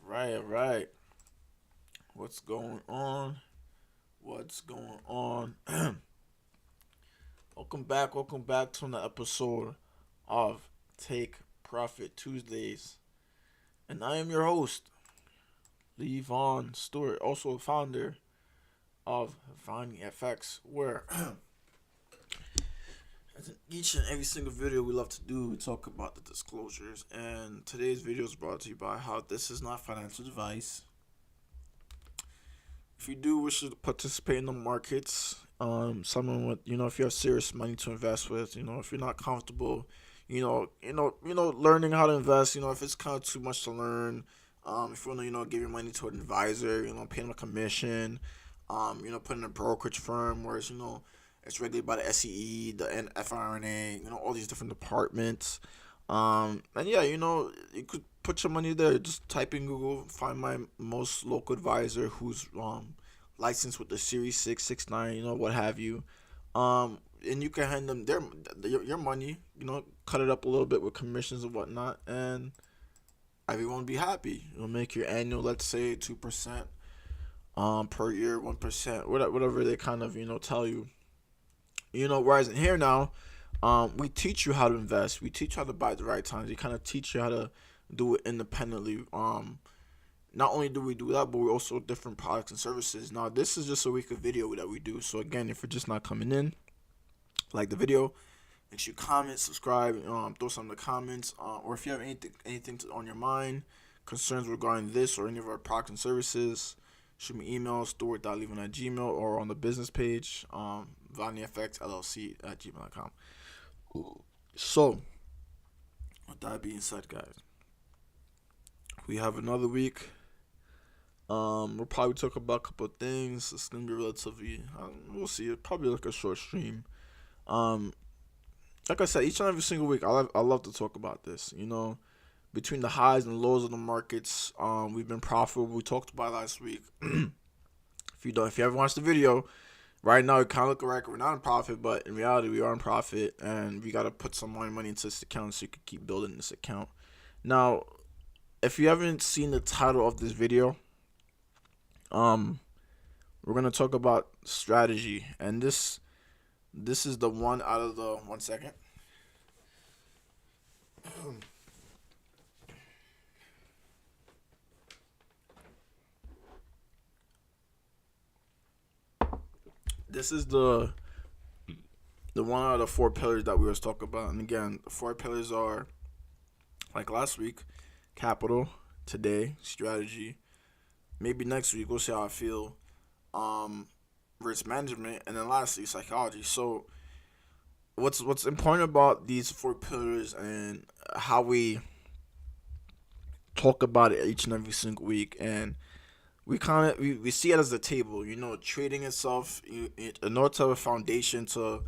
All right. What's going on? What's going on? Welcome back to another episode of Take Profit Tuesdays. And I am your host, Lee Vaughn Stewart, also a founder of Vaughn FX, where as in each and every single video we love to do, we talk about the disclosures. And today's video is brought to you by how this is not financial advice. If you do wish to participate in the markets, someone with if you have serious money to invest with, if you're not comfortable, learning how to invest, if it's kind of too much to learn, if you want to, give your money to an advisor, pay them a commission, put in a brokerage firm where it's regulated by the SEE, the FRNA, all these different departments. And yeah, you could put your money there. Just type in Google, find my most local advisor who's licensed with the Series 6, 6, 9, what have you. And you can hand them your money, cut it up a little bit with commissions and whatnot, and everyone will be happy. You'll make your annual, let's say 2% per year, 1%, whatever they kind of tell you. Whereas in here now, we teach you how to invest. We teach you how to buy at the right times. We kind of teach you how to do it independently. Not only do we do that, but we also different products and services. Now, this is just a week of video that we do. So again, if you're just not coming in, like the video, make sure you comment, subscribe, throw some in the comments, or if you have anything on your mind, concerns regarding this or any of our products and services, shoot me email, stuart.leaving@gmail, or on the business page, VaniFXLLC@gmail.com. So, with that being said, guys, we have another week. We'll probably talk about a couple of things. It's gonna be relatively, we'll see. It's probably like a short stream. Um, like I said, each and every single week, I love to talk about this. Between the highs and lows of the markets, we've been profitable. We talked about last week. If you haven't watched the video, right now it kind of look like we're not in profit, but in reality we are in profit, and we gotta put some more money into this account so you can keep building this account. Now, if you haven't seen the title of this video, we're gonna talk about strategy, and this is the one out of the 1 second. This is the one out of the 4 pillars that we was talking about. And again, the 4 pillars are, like last week, capital, today, strategy, maybe next week, we'll see how I feel, risk management, and then lastly, psychology. So what's important about these 4 pillars and how we talk about it each and every single week, and we see it as a table, trading itself, in order to have a foundation to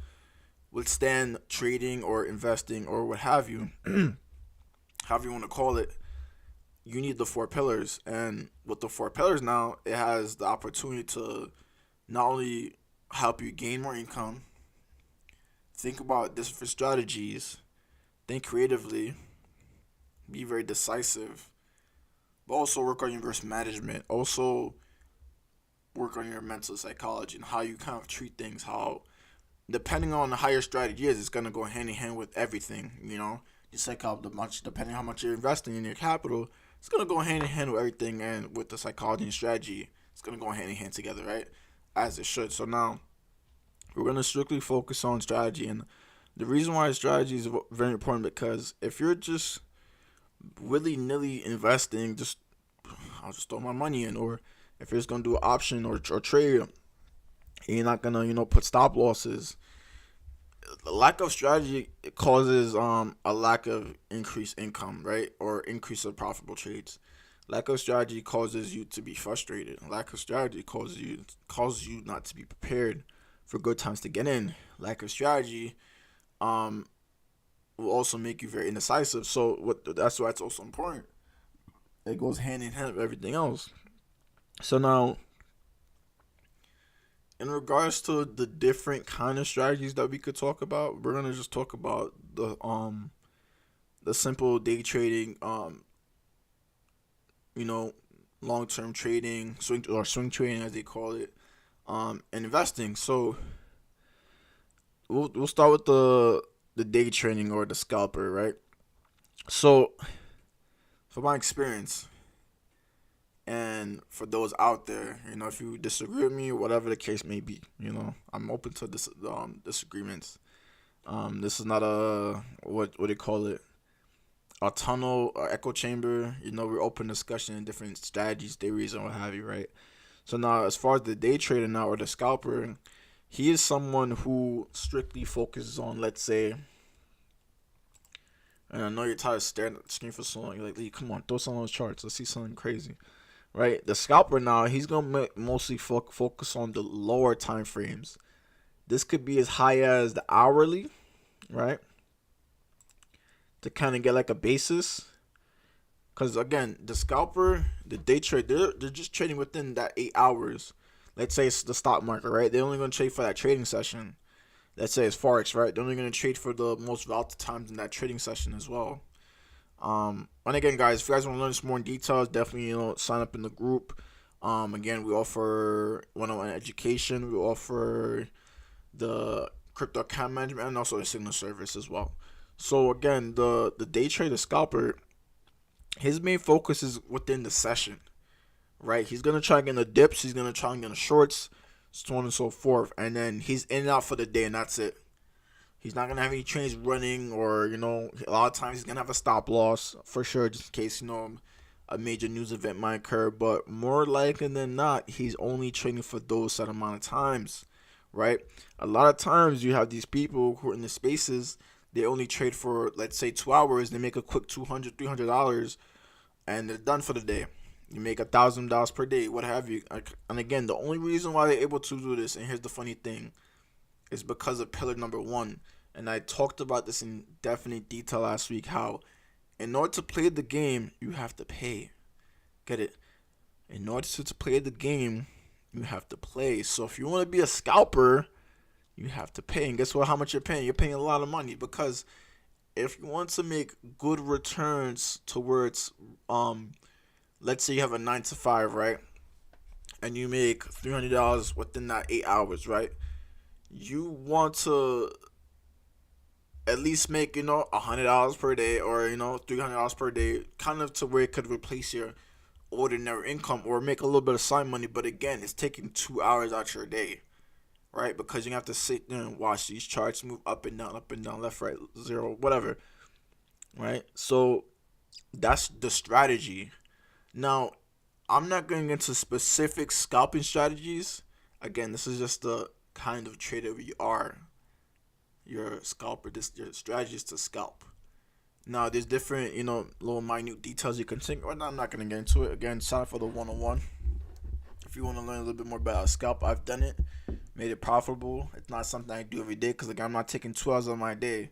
withstand trading or investing or what have you, however you want to call it. You need the 4 pillars, and with the 4 pillars now, it has the opportunity to not only help you gain more income, think about different strategies, think creatively, be very decisive, but also work on your risk management, also work on your mental psychology and how you kind of treat things, how depending on how your strategy is, it's gonna go hand in hand with everything, Just like how depending on how much you're investing in your capital, it's gonna go hand in hand with everything, and with the psychology and strategy, it's gonna go hand in hand together, right? As it should. So now we're gonna strictly focus on strategy, and the reason why strategy is very important, because if you're just willy nilly investing, I'll just throw my money in, or if you're just gonna do an option or trade, and you're not gonna put stop losses. The lack of strategy causes a lack of increased income, right, or increase of profitable trades. Lack of strategy causes you to be frustrated. Lack of strategy causes you not to be prepared for good times to get in. Lack of strategy will also make you very indecisive. So that's why it's also important. It goes hand in hand with everything else. So now, in regards to the different kind of strategies that we could talk about, we're gonna just talk about the simple day trading, long-term trading, swing trading as they call it, and investing. So we'll start with the day trading or the scalper, right? So from my experience, and for those out there, if you disagree with me, whatever the case may be, I'm open to disagreements. This is not a what do you call it? A tunnel or echo chamber. We're open discussion and different strategies, theories, and what have you, right? So now, as far as the day trader now or the scalper, he is someone who strictly focuses on, let's say, and I know you're tired of staring at the screen for so long. You're like, Lee, come on, throw some of those charts. Let's see something crazy, right? The scalper now, he's gonna mostly focus on the lower time frames. This could be as high as the hourly, right? To kind of get like a basis. Because again, the scalper, the day trade, they're just trading within that 8 hours. Let's say it's the stock market, right? They're only going to trade for that trading session. Let's say it's Forex, right? They're only going to trade for the most volatile times in that trading session as well. And again, guys, if you guys want to learn some more details, definitely, sign up in the group. Again, we offer one-on-one education. We offer the crypto account management and also a signal service as well. So again, the day trader scalper, his main focus is within the session, right? He's gonna try getting the dips, he's gonna try getting the shorts, so on and so forth, and then he's in and out for the day, and that's it. He's not gonna have any trades running, or a lot of times he's gonna have a stop loss for sure, just in case a major news event might occur. But more likely than not, he's only trading for those set amount of times, right? A lot of times you have these people who are in the spaces. They only trade for, let's say, 2 hours. They make a quick $200, $300, and they're done for the day. You make $1,000 per day, what have you. And again, the only reason why they're able to do this, and here's the funny thing, is because of pillar number one. And I talked about this in definite detail last week, how in order to play the game, you have to pay. Get it? In order to play the game, you have to play. So if you want to be a scalper, you have to pay. And guess what? How much you're paying? You're paying a lot of money, because if you want to make good returns towards, let's say you have a 9 to 5, right? And you make $300 within that 8 hours, right? You want to at least make, $100 per day, or, $300 per day, kind of to where it could replace your ordinary income or make a little bit of side money. But again, it's taking 2 hours out your day. Right, because you have to sit there and watch these charts move up and down, left, right, zero, whatever. Right, so that's the strategy. Now, I'm not going into specific scalping strategies. Again, this is just the kind of trader we are. You're a scalper. Your strategy is to scalp. Now, there's different, little minute details you can think. Or I'm not going to get into it. Again, sign up for the 101. If you want to learn a little bit more about scalp, I've done it. Made it profitable. It's not something I do every day, because I'm not taking 2 hours of my day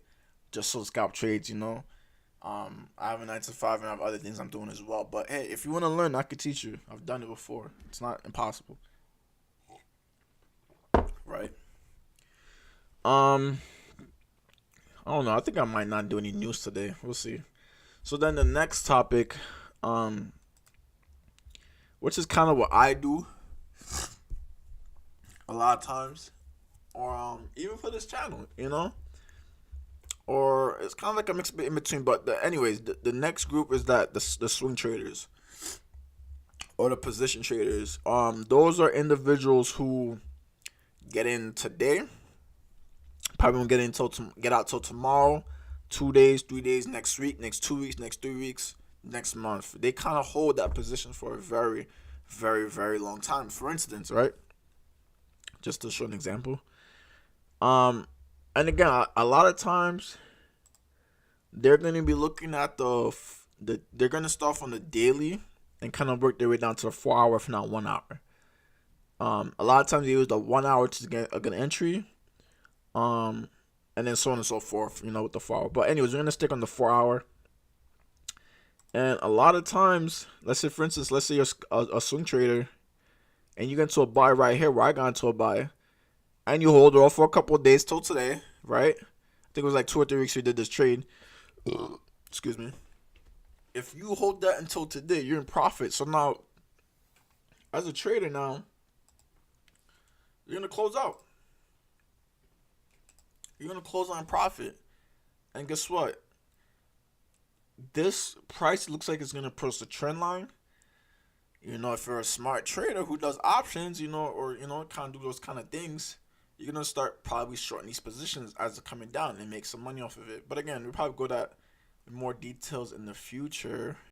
just so scalp trades. I have a 9 to 5 and I have other things I'm doing as well. But hey, if you want to learn, I could teach you. I've done it before. It's not impossible. Right. I don't know. I think I might not do any news today. We'll see. So then the next topic, which is kind of what I do a lot of times, or even for this channel, or it's kind of like a mix in between. But anyways, the next group is that the swing traders or the position traders. Those are individuals who get in today, probably won't get out till tomorrow, 2 days, 3 days, next week, next 2 weeks, next 3 weeks, next month. They kind of hold that position for a very, very, very long time. For instance, right? Just to show an example. And again, a lot of times they're going to be looking at they're going to start on the daily and kind of work their way down to the 4 hour, if not 1 hour. A lot of times they use the 1 hour to get an entry. And then so on and so forth, with the 4 hour. But anyways, we're going to stick on the 4 hour. And a lot of times, let's say, for instance, you're a swing trader and you get into a buy right here where I got into a buy, and you hold it off for a couple of days till today, right? I think it was like 2 or 3 weeks we did this trade. Excuse me. If you hold that until today, you're in profit. So now as a trader now, you're gonna close out. You're gonna close on profit. And guess what? This price looks like it's gonna approach the trend line. If you're a smart trader who does options, or kind of do those kind of things, you're gonna start probably shorting these positions as they're coming down and make some money off of it. But again, we'll probably go that in more details in the future.